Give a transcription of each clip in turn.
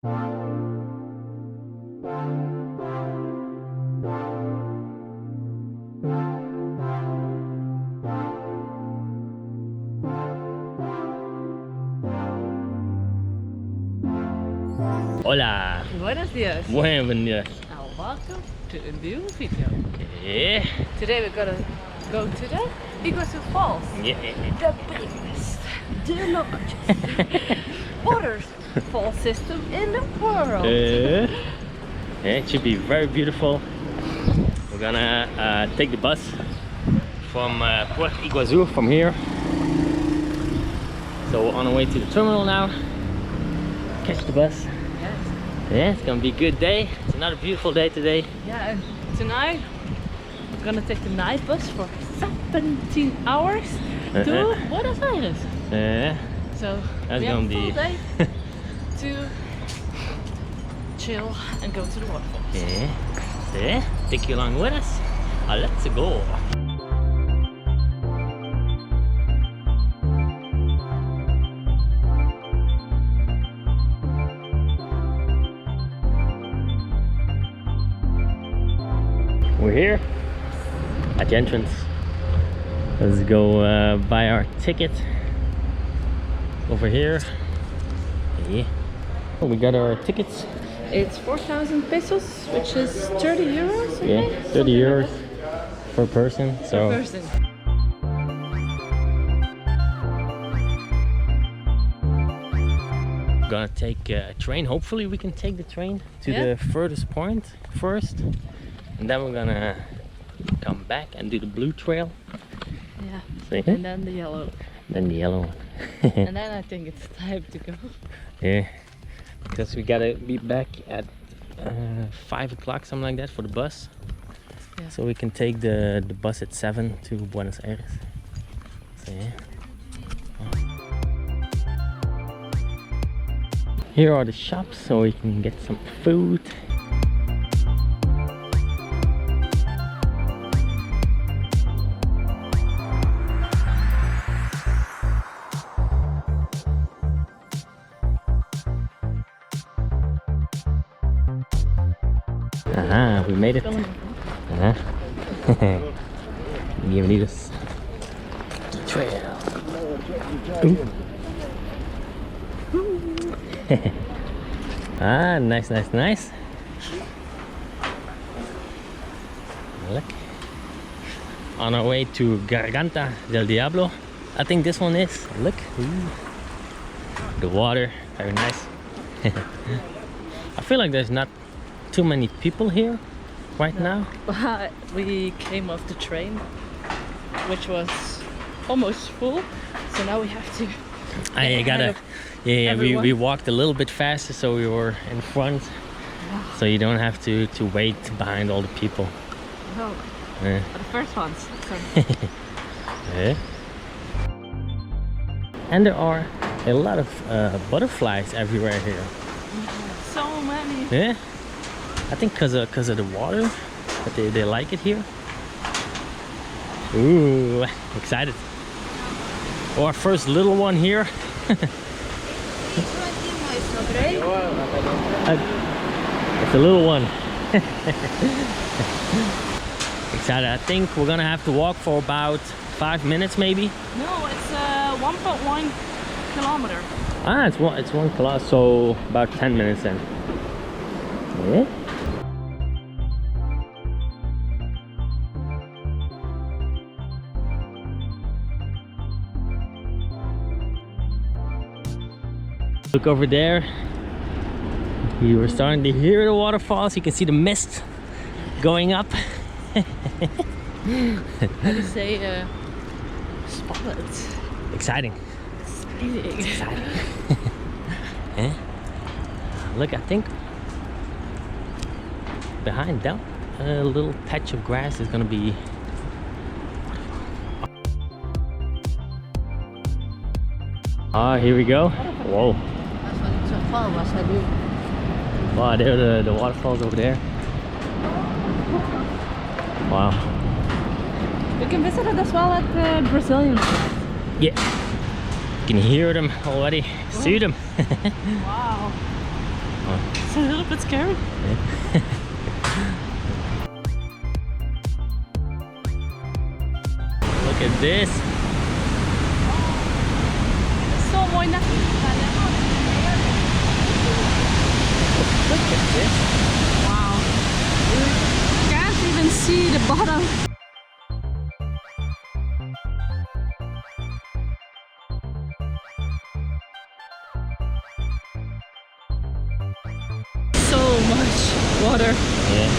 Hola. Buenos dias. Buenos dias. And welcome to a new video. Yeah. Today we're gonna go to the Iguazu Falls. Yeah. The biggest, the largest waterfall system in the world. Yeah, it should be very beautiful. We're gonna take the bus from Port Iguazu from here. So we're on our way to the terminal now. Catch the bus. Yes. Yeah, it's gonna be a good day. It's another beautiful day today. Yeah, and tonight we're gonna take the night bus for 17 hours to Buenos Aires. Yeah. So That's we have gonna a full be day to chill and go to the waterfalls. Yeah. Yeah. Take you along with us. Let's go. We're here at the entrance. Let's go buy our ticket over here. Yeah. We got our tickets. It's 4,000 pesos, which is 30 euros. Yeah, 30 euros per person. So Per person. gonna take a train. Hopefully we can take the train to the furthest point first, and then we're gonna come back and do the blue trail. Yeah. See? And then the yellow. Then the yellow one. And then I think it's time to go. Yeah, because we gotta be back at 5 o'clock, something like that, for the bus. Yeah. So we can take the bus at 7 to Buenos Aires. So yeah. Here are the shops, so we can get some food. Aha, we made it. Aha. Bienvenidos. Trail. Ah, nice, nice, nice. Look. On our way to Garganta del Diablo. I think this one is. Look. Ooh. The water, very nice. I feel like there's not too many people here right now. We came off the train, which was almost full. So now we have to. We walked a little bit faster, so we were in front, so you don't have to wait behind all the people. No, Yeah. the first ones. So. Yeah. And there are a lot of butterflies everywhere here. So many. Yeah, I think because of the water, but they like it here. Ooh, excited. Our first little one here. It's a little one. Excited. I think we're gonna have to walk for about 5 minutes maybe. No, it's 1.1 kilometer. Ah, it's 1 kilometer, so about 10 minutes then. Yeah. Look over there. You were starting to hear the waterfalls. You can see the mist going up. How do you say spotted? Exciting. Exciting. Exciting. Yeah. Look, I think behind that little patch of grass is gonna be. Ah, here we go. Whoa. Wow, there are the waterfalls over there. Wow. We can visit it as well at the Brazilian side. Yeah. You can hear them already. See them. Wow. It's a little bit scary. Look at this. So mooi net. Look at this. Wow. You can't even see the bottom. So much water. Yeah.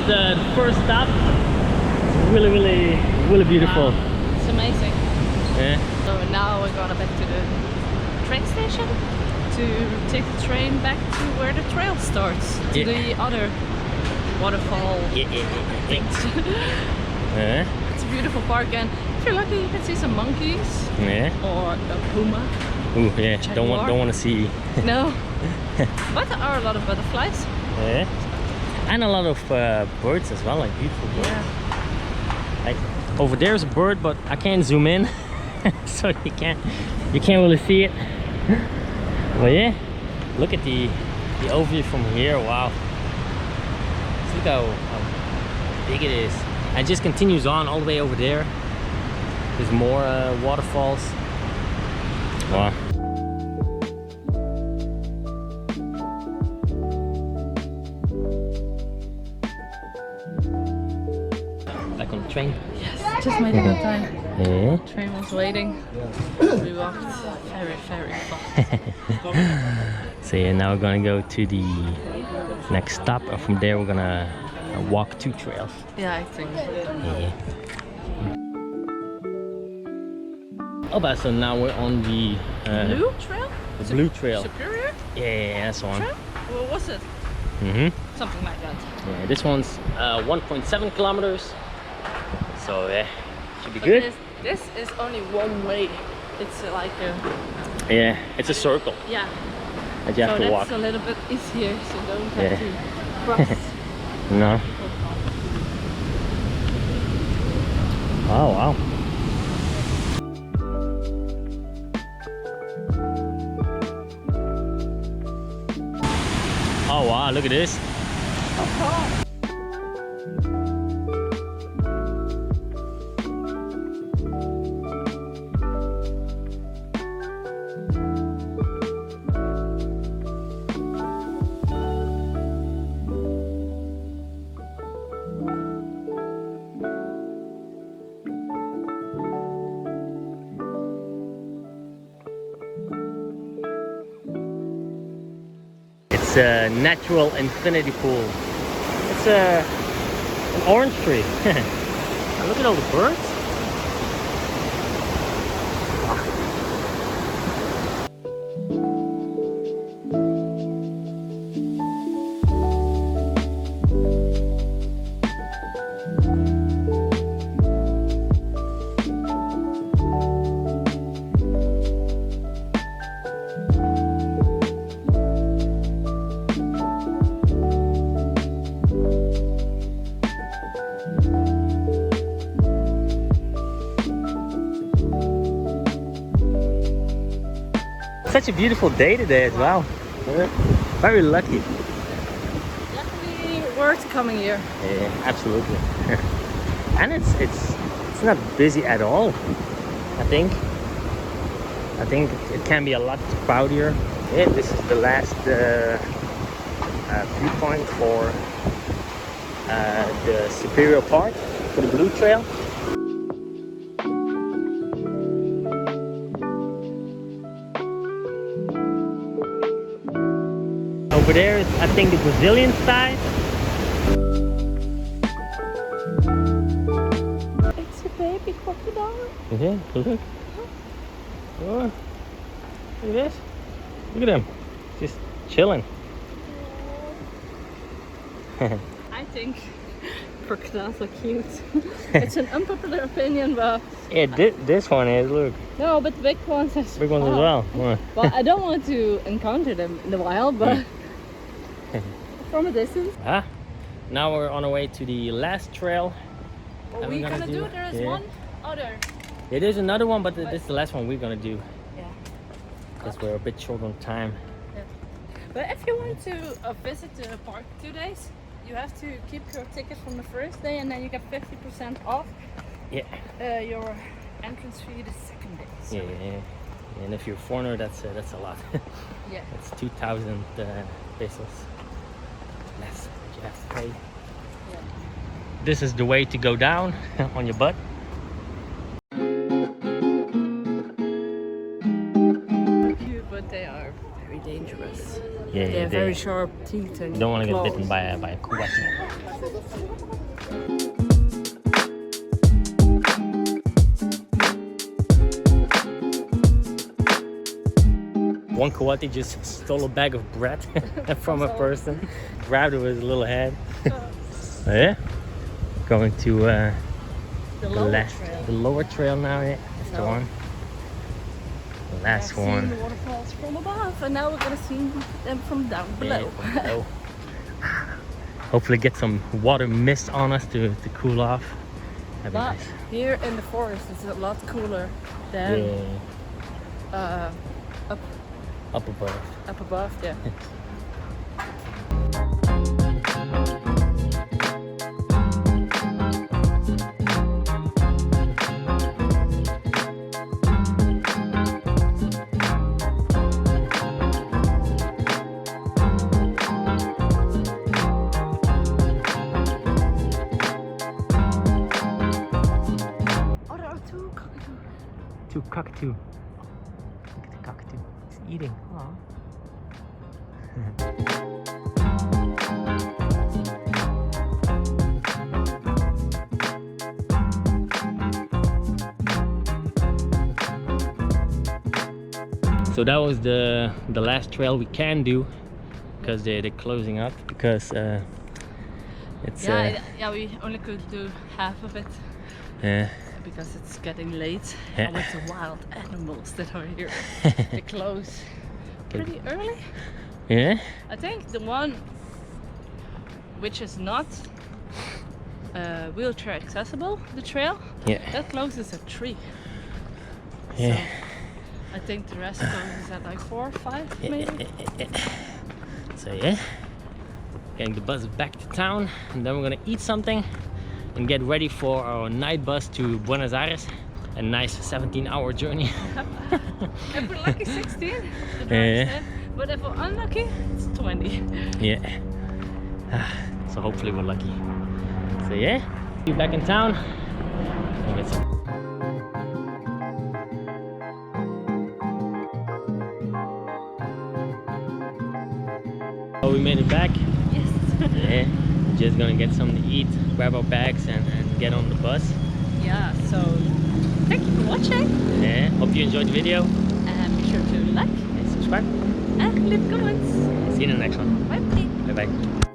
The first stop. It's really beautiful. Wow. It's amazing. Yeah. So now we're going back to the train station to take the train back to where the trail starts, to the other waterfall things. Yeah. It's a beautiful park, and if you're lucky you can see some monkeys. Yeah. Or a puma. Ooh, yeah. Don't want to see. No. But there are a lot of butterflies. Yeah. And a lot of birds as well, like beautiful birds. Yeah. Like over there is a bird, but I can't zoom in, so you can't really see it. But yeah, look at the overview from here. Wow. Just look how big it is. And it just continues on all the way over there. There's more waterfalls. Wow. Back on the train. Yes, just made it on time. Yeah. Train was waiting. We walked very fast. So yeah, now we're gonna go to the next stop, and from there we're gonna walk 2 trails. Yeah, I think. Yeah. Oh, but so now we're on the Blue trail? The blue trail. Superior? Yeah, that's the one. Trail? What was it? Something like that. Yeah, this one's 1.7 kilometers. So yeah, should be But good. This is only one way. It's like a... Yeah, it's a circle Yeah. that you have so to walk. that's a little bit easier, so don't have Yeah. to cross. No. Oh wow. Oh wow, look at this. It's a natural infinity pool. It's an orange tree. Look at all the birds. Such a beautiful day today as well. We're very lucky. Definitely worth coming here. Yeah, absolutely. And it's not busy at all. I think it can be a lot crowdier. Yeah, this is the last viewpoint for the superior part, for the blue trail. Over there is, I think, the Brazilian side. Yeah, look. Oh, look at this. Look at him. Just chilling. I think crocodiles are cute. It's an unpopular opinion, but Yeah, this one is, look. no, but big ones as Big ones as well. Yeah. Well, I don't want to encounter them in the wild, but from a distance. Ah, now we're on our way to the last trail. What And we're we're gonna do, there is one other. Yeah, there's another one, but this is the last one we're gonna do. Yeah. Because we're a bit short on time. Yeah. But if you want to visit the park 2 days, you have to keep your ticket from the first day, and then you get 50% off. Yeah. Your entrance fee the second day. So. Yeah. And if you're a foreigner, that's a lot. Yeah. It's 2,000 pesos. That's what you have to pay. Yeah. This is the way to go down on your butt. Cute, but they are very dangerous. Yeah, they have very sharp teeth and you don't want to get claws. bitten by a kuwati. One kuwati just stole a bag of bread from a person, grabbed it with his little head. Yeah, going to the lower trail now. Yeah, that's the one. The last one. Seen the waterfalls from above, and now we're gonna see them from down below. Yeah, from below. Hopefully get some water mist on us to cool off. That'd be But nice. here in the forest, it's a lot cooler than Up above. up above. Yeah. Oh, there are two cockatoos. Two cockatoo. Look at the cockatoo. It's eating. Aw. So that was the last trail we can do, because they're closing up, because it's Yeah, we only could do half of it yeah. because it's getting late. Yeah. And with the wild animals that are here, they close pretty early. Yeah. I think the one which is not wheelchair accessible, the trail, Yeah. that closes at 3. Yeah. So I think the rest closes at like 4 or 5 maybe. So yeah, getting the bus back to town, and then we're gonna eat something and get ready for our night bus to Buenos Aires. A nice 17-hour journey. If we're lucky, 16, the driver Yeah. said. But if we're unlucky, it's 20. Yeah. So hopefully we're lucky. So yeah, be back in town. We'll get some. Oh, we made it back. Yes. Yeah. Just gonna get something to eat, grab our bags, and get on the bus. Yeah, so thank you for watching. Yeah. Hope you enjoyed the video. And be sure to like And subscribe. and leave comments. See you in the next one. Bye bye. Bye bye.